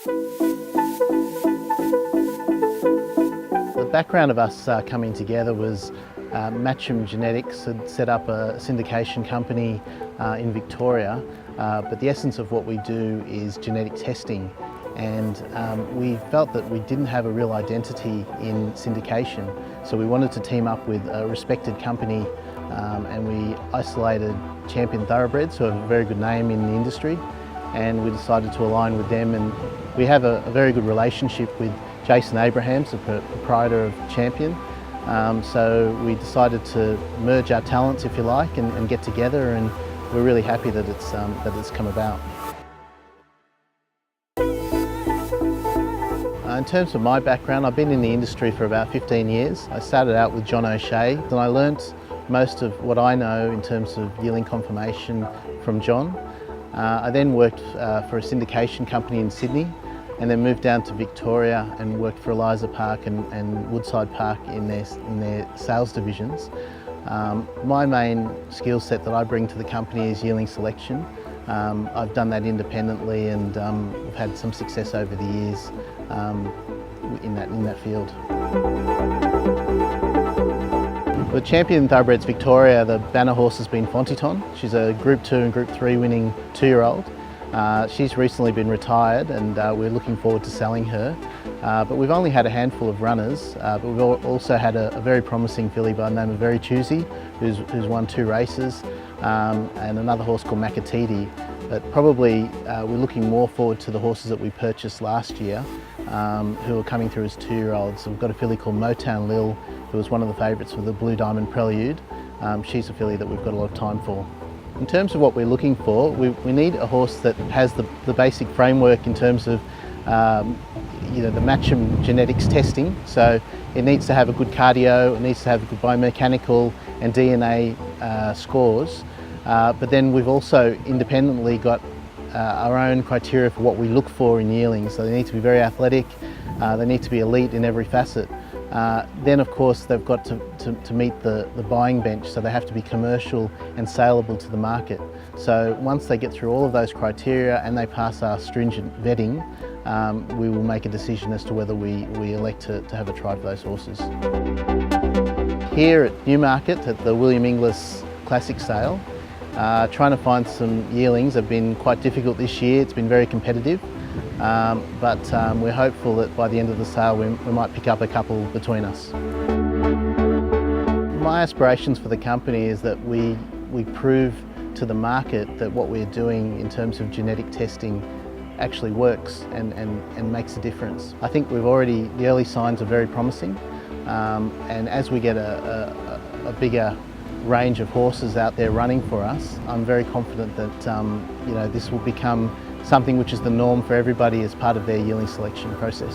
The background of us coming together was Matchem Genetics had set up a syndication company in Victoria, but the essence of what we do is genetic testing, and we felt that we didn't have a real identity in syndication, so we wanted to team up with a respected company, and we isolated Champion Thoroughbreds, who have a very good name in the industry, and we decided to align with them. And we have a very good relationship with Jason Abrahams, the proprietor of Champion. So we decided to merge our talents, if you like, and get together, and we're really happy that it's come about. In terms of my background, I've been in the industry for about 15 years. I started out with John O'Shea, and I learnt most of what I know in terms of yearling confirmation from John. I then worked for a syndication company in Sydney, and then moved down to Victoria and worked for Eliza Park and Woodside Park in their sales divisions. My main skill set that I bring to the company is yearling selection. I've done that independently, and we've had some success over the years in that field. With Champion Thoroughbreds Victoria, the banner horse has been Fontiton. She's a Group 2 and Group 3 winning 2-year-old. She's recently been retired, and we're looking forward to selling her. But we've only had a handful of runners, but we've also had a very promising filly by the name of Very Choosy, who's won 2 races, and another horse called Makatiti. But probably we're looking more forward to the horses that we purchased last year, who are coming through as 2-year-olds. So we've got a filly called Motown Lil, who was one of the favourites for the Blue Diamond Prelude. She's a filly that we've got a lot of time for. In terms of what we're looking for, we need a horse that has the basic framework in terms of the Matchem genetics testing. So it needs to have a good cardio, it needs to have good biomechanical and DNA scores. But then we've also independently got our own criteria for what we look for in yearlings. So they need to be very athletic, they need to be elite in every facet. Then of course they've got to meet the buying bench, so they have to be commercial and saleable to the market. So once they get through all of those criteria and they pass our stringent vetting, we will make a decision as to whether we elect to have a try for those horses. Here at Newmarket at the William Inglis Classic Sale, trying to find some yearlings have been quite difficult this year. It's been very competitive. But we're hopeful that by the end of the sale we might pick up a couple between us. My aspirations for the company is that we prove to the market that what we're doing in terms of genetic testing actually works and makes a difference. I think the early signs are very promising, and as we get a bigger range of horses out there running for us, I'm very confident that this will become something which is the norm for everybody as part of their yearling selection process.